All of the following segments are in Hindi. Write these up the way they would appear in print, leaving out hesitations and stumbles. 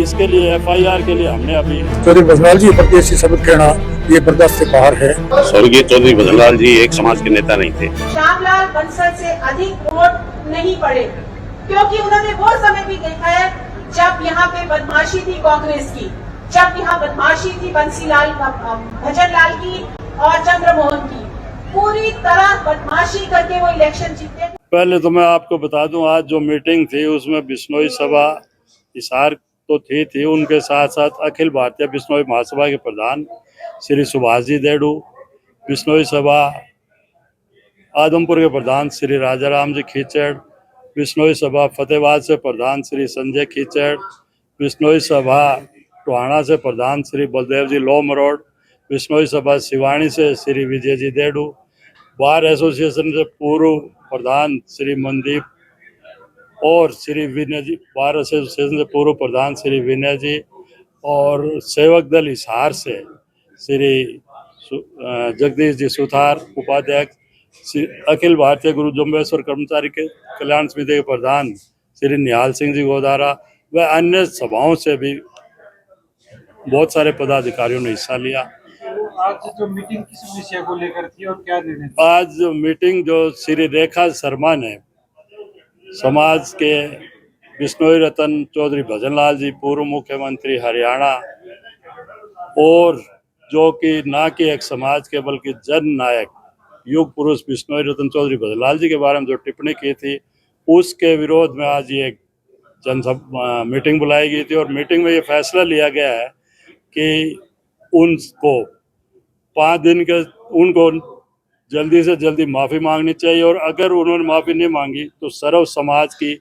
इसके लिए FIR के लिए हमने अभी चौधरी भजनलाल जी प्रति ऐसी शब्द कहना ये बर्दाश्त से बाहर है। स्वर्गीय चौधरी भजनलाल जी एक समाज के नेता नहीं थे। श्यामलाल बंसल से अधिक वोट नहीं पड़े, क्योंकि उन्होंने वो समय भी देखा है जब यहाँ पे बदमाशी थी कांग्रेस की, जब यहाँ बदमाशी थी बंसीलाल भजनलाल की और चंद्रमोहन की, पूरी तरह बदमाशी करके वो इलेक्शन जीते। पहले तो मैं आपको बता दूं, आज जो मीटिंग थी उसमें बिश्नोई सभा हिसार तो थी उनके साथ साथ अखिल भारतीय बिश्नोई महासभा के प्रधान श्री सुभाष जी देडू, बिश्नोई सभा आदमपुर के प्रधान श्री राजाराम जी खीचड़, बिश्नोई सभा फतेहाबाद से प्रधान श्री संजय खीचड़, बिश्नोई सभा टोहाना से प्रधान श्री बलदेव जी लोमरोड, बिश्नोई सभा सिवानी से श्री विजय जी देडू, बार एसोसिएशन से पूर्व प्रधान श्री मनदीप और श्री विनय जी, बार एसोसिएशन से पूर्व प्रधान श्री विनय जी, और सेवक दल हिसार से श्री जगदीश जी सुथार उपाध्यक्ष, अखिल भारतीय गुरु जम्बेश्वर कर्मचारी के कल्याण समिति के प्रधान श्री निहाल सिंह जी गोदारा व अन्य सभाओं से भी बहुत सारे पदाधिकारियों ने हिस्सा लिया। आज जो मीटिंग किस विषय को लेकर थी और क्या निर्णय? आज मीटिंग जो श्री रेखा शर्मा ने समाज के बिश्नोई रतन चौधरी भजनलाल जी पूर्व मुख्यमंत्री हरियाणा और जो कि ना कि एक समाज के बल्कि जन नायक युग पुरुष बिश्नोई रतन चौधरी भजनलाल जी के बारे में जो टिप्पणी की थी उसके विरोध में आज ये जनसभा मीटिंग बुलाई गई थी। और मीटिंग में ये फैसला लिया गया है कि उनको 5 दिन के उनको जल्दी से जल्दी माफ़ी मांगनी चाहिए, और अगर उन्होंने माफ़ी नहीं मांगी तो सर्व समाज की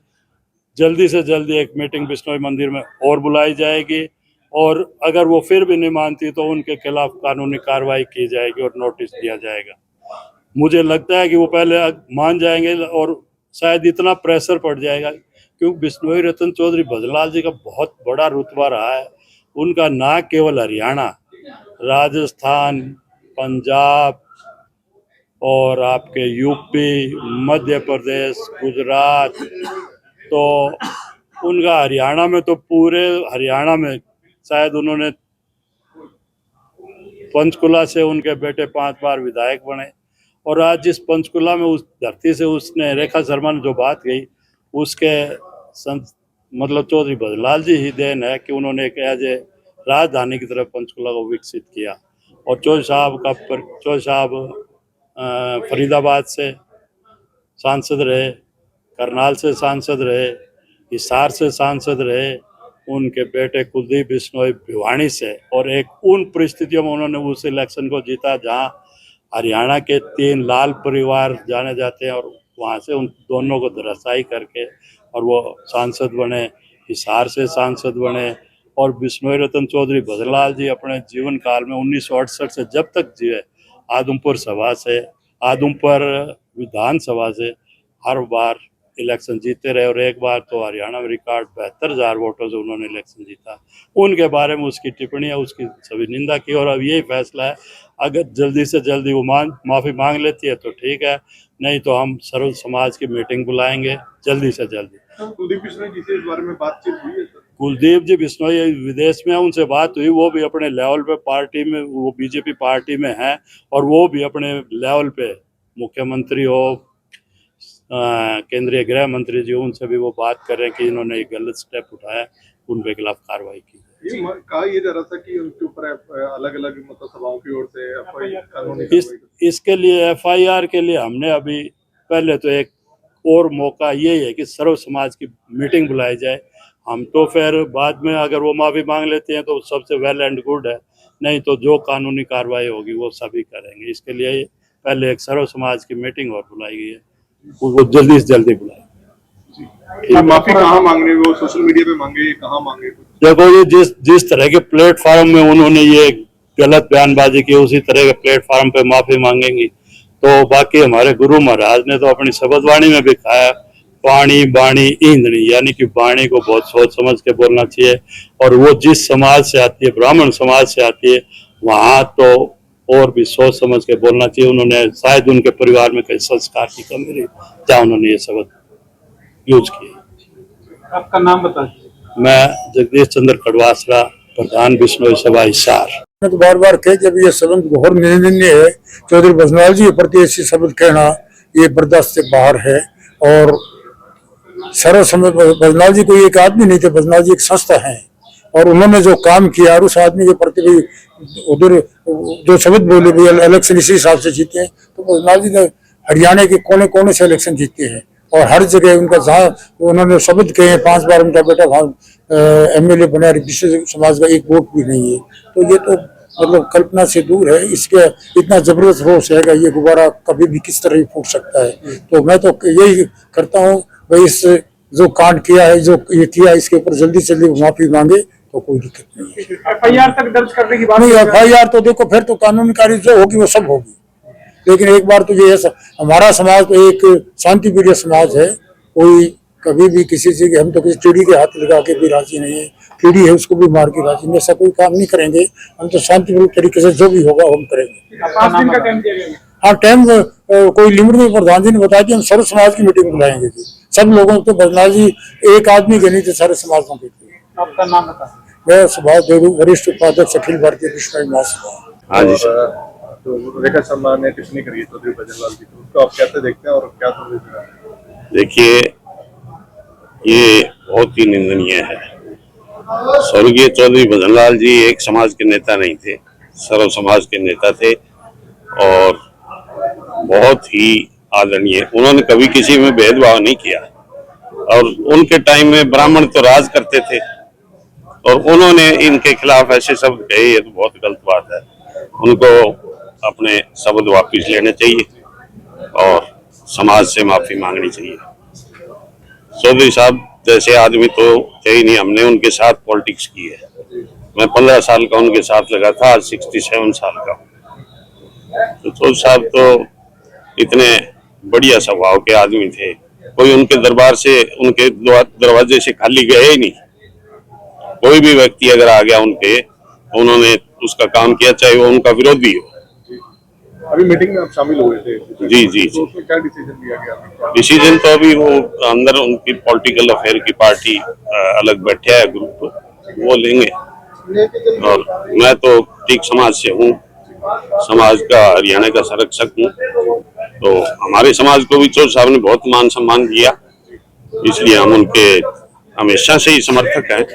जल्दी से जल्दी एक मीटिंग बिश्नोई मंदिर में और बुलाई जाएगी, और अगर वो फिर भी नहीं मानती तो उनके खिलाफ कानूनी कार्रवाई की जाएगी और नोटिस दिया जाएगा। मुझे लगता है कि वो पहले मान जाएंगे और शायद इतना प्रेशर पड़ जाएगा क्योंकि बिश्नोई रतन चौधरी भजनलाल जी का बहुत बड़ा रुतबा रहा है। उनका ना केवल हरियाणा, राजस्थान, पंजाब और आपके यूपी, मध्य प्रदेश, गुजरात, तो उनका हरियाणा में तो पूरे हरियाणा में शायद उन्होंने पंचकुला से उनके बेटे 5 बार विधायक बने, और आज जिस पंचकुला में उस धरती से उसने रेखा शर्मा ने जो बात कही उसके मतलब चौधरी भजनलाल जी ही देन है कि उन्होंने एक एज ए राजधानी की तरफ पंचकुला को विकसित किया। और चौधरी साहब फरीदाबाद से सांसद रहे, करनाल से सांसद रहे, हिसार से सांसद रहे, उनके बेटे कुलदीप बिश्नोई भिवानी से, और एक उन परिस्थितियों में उन्होंने उस इलेक्शन को जीता जहां हरियाणा के 3 लाल परिवार जाने जाते हैं, और वहां से उन दोनों को धराशायी करके और वो सांसद बने, हिसार से सांसद बने। और बिश्नोई रतन चौधरी भजनलाल जी अपने जीवन काल में 1968 से जब तक जिए आदमपुर विधानसभा से हर बार इलेक्शन जीतते रहे, और एक बार तो हरियाणा में रिकॉर्ड 72,000 वोटों से उन्होंने इलेक्शन जीता। उनके बारे में उसकी टिप्पणियां, उसकी सभी निंदा की, और अब यही फैसला है अगर जल्दी से जल्दी वो माफ़ी मांग लेती है तो ठीक है, नहीं तो हम सर्व समाज की मीटिंग बुलाएंगे जल्दी से जल्दी। कुलदीप बिश्नोई जी से इस बारे में बातचीत हुई है? कुलदीप जी बिश्नोई विदेश में, उनसे बात हुई, वो भी अपने लेवल पे पार्टी में, वो बीजेपी पार्टी में है, और वो भी अपने लेवल पे मुख्यमंत्री हो, केंद्रीय गृह मंत्री जी, उनसे भी वो बात कर रहे हैं कि इन्होंने एक गलत स्टेप उठाया, उनके खिलाफ कार्रवाई की। कहा ये जा रहा था कि उनके ऊपर अलग अलग मतलब सभाओं की ओर से इसके लिए FIR के लिए हमने अभी पहले तो एक और मौका यही है कि सर्व समाज की मीटिंग बुलाई जाए। हम तो फिर बाद में अगर वो माफ़ी मांग लेते हैं तो सबसे वेल एंड गुड है, नहीं तो जो कानूनी कार्रवाई होगी वो सभी करेंगे। इसके लिए पहले एक सर्व समाज की मीटिंग और बुलाई गई है, वो जल्दी से जल्दी बुलाए। माफी कहाँ मांगने, वो सोशल मीडिया पे मांगे, कहाँ मांगे? देखो ये जिस तरह के प्लेटफॉर्म में उन्होंने ये गलत बयानबाजी की, उसी तरह के प्लेटफॉर्म पे माफी मांगेंगी। तो बाकी हमारे गुरु महाराज ने तो अपनी शब्द वाणी में भी कहा है, पानी बाणी ईंधनी, यानी कि वाणी को बहुत सोच समझ के बोलना चाहिए, और वो जिस समाज से आती है, ब्राह्मण समाज से आती है, वहाँ तो और भी सोच समझ के बोलना चाहिए। उन्होंने शायद उनके परिवार में कई संस्कार की कमी रही जहाँ उन्होंने ये शब्द यूज किए। आपका नाम बता दीजिए। मैं जगदीश चंद्र कड़वासरा, प्रधान बिश्नोई सभा हिसार। मैं तो बार बार कहे जब ये संबंध घोर निंदनीय है। चौधरी भजनलाल जी के प्रति ऐसी शब्द कहना ये बर्दाश्त से बाहर है। और सर्व समय भजनलाल जी कोई एक आदमी नहीं थे, भजनलाल जी एक संस्था है और उन्होंने जो काम किया और उस आदमी के प्रति भी उधर जो शब्द बोले भी इलेक्शन इसी हिसाब से जीते हैं। तो भजनलाल जी ने हरियाणा के कोने कोने से इलेक्शन जीते हैं और हर जगह उनका जहाँ उन्होंने शब्द कहे 5 बार उनका बेटा MLA बना, विश्व समाज का एक वोट भी नहीं है। तो ये तो मतलब कल्पना से दूर है। इसके इतना जबरदस्त रोष है कि ये गुब्बारा कभी भी किस तरह फूट सकता है। तो मैं तो यही करता हूँ भाई इस जो कांड किया है, जो ये किया, इसके ऊपर जल्दी से जल्दी माफी मांगे तो कोई दिक्कत नहीं है। FIR तक दर्ज करने की बात नहीं, FIR तो देखो फिर तो कानूनी कार्य जो होगी वो सब होगी। लेकिन एक बार तो ये हमारा समाज तो एक शांति प्रिय समाज है। कोई कभी भी किसी से हम तो किसी चिड़ी के हाथ लगा के भी राजी नहीं है। कीड़ी है उसको भी मार के राजी नहीं, ऐसा कोई काम नहीं करेंगे। हम तो शांतिपूर्ण तरीके से जो भी होगा हम करेंगे। 5 दिन का टाइम दिया गया है। हाँ, टाइम कोई लिमिट में प्रधान जी ने बताया कि हम सर्व समाज की मीटिंग बुलाएंगे जी। सब लोगों को भजनलाल जी एक आदमी के नहीं थे, सारे समाजों के थे। आपका नाम बता। मैं सुभाष देवरू, वरिष्ठ उपाध्यक्ष अखिल भारतीय विश्व महासभा। हाँ जी सर। तो रेखा शर्मा ने टिप्पणी करी है चौधरी भजनलाल जी को, उसको आप कैसे देखते हैं और क्या समझते? देखिए, ये बहुत ही निंदनीय है। स्वर्गीय चौधरी भजनलाल जी एक समाज के नेता नहीं थे, सर्व समाज के नेता थे और बहुत ही आदरणीय। उन्होंने कभी किसी में भेदभाव नहीं किया और उनके टाइम में ब्राह्मण तो राज करते थे और उन्होंने इनके खिलाफ ऐसे शब्द कहे, ये तो बहुत गलत बात है। उनको अपने शब्द वापस लेने चाहिए और समाज से माफी मांगनी चाहिए। चौधरी साहब जैसे आदमी तो थे ही नहीं। हमने उनके साथ पॉलिटिक्स की है। मैं 15 साल का उनके साथ लगा था, आज 67 साल का। तो चौधरी साहब तो इतने बढ़िया स्वभाव के आदमी थे, कोई उनके दरबार से, उनके दरवाजे से खाली गए ही नहीं। कोई भी व्यक्ति अगर आ गया उनके, उन्होंने उसका काम किया, चाहे वो उनका विरोधी हो। अभी मीटिंग में आप शामिल हुए थे? जी। तो उसमें क्या डिसीजन लिया गया? डिसीजन तो अभी वो अंदर उनकी पॉलिटिकल अफेयर की पार्टी अलग बैठा है, ग्रुप, वो लेंगे। और मैं तो ठीक समाज से हूँ, समाज का, हरियाणा का संरक्षक हूँ। तो हमारे समाज को भी चौधरी साहब ने बहुत मान सम्मान दिया, इसलिए हम उनके हमेशा से ही समर्थक हैं।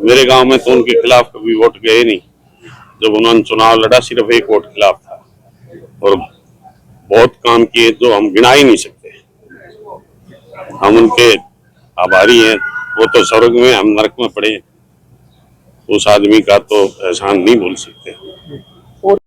मेरे गांव में तो उनके खिलाफ कभी वोट गए नहीं। जब उन्होंने चुनाव लड़ा सिर्फ एक वोट खिलाफ था और बहुत काम किए जो हम गिना ही नहीं सकते। हम उनके आभारी हैं। वो तो स्वर्ग में, हम नरक में पड़े। उस आदमी का तो एहसान नहीं भूल सकते। और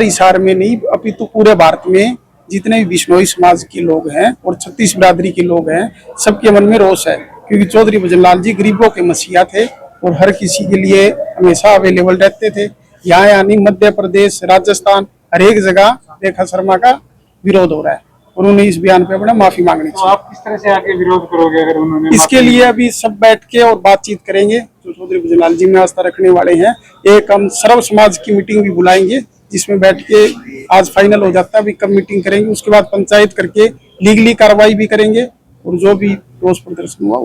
हिसार में नहीं, अभी तो पूरे भारत में जितने भी बिश्नोई समाज के लोग हैं और 36 बिरादरी के लोग हैं, सबके मन में रोष है। क्योंकि चौधरी भजनलाल जी गरीबों के मसीहा थे और हर किसी के लिए हमेशा अवेलेबल रहते थे। यहाँ यानी मध्य प्रदेश, राजस्थान, हर एक जगह रेखा शर्मा का विरोध हो रहा है और उन्हें इस बयान पे अपना माफी मांगनी तो चाहिए। आप किस तरह से आगे विरोध करोगे अगर उन्होंने? इसके लिए अभी सब बैठ के और बातचीत करेंगे। जो चौधरी भजनलाल जी में आस्था रखने वाले हैं, एक हम सर्व समाज की मीटिंग भी बुलाएंगे जिसमें बैठ के आज फाइनल हो जाता है अभी कब मीटिंग करेंगे। उसके बाद पंचायत करके लीगली कार्रवाई भी करेंगे और जो भी रोष प्रदर्शन हुआ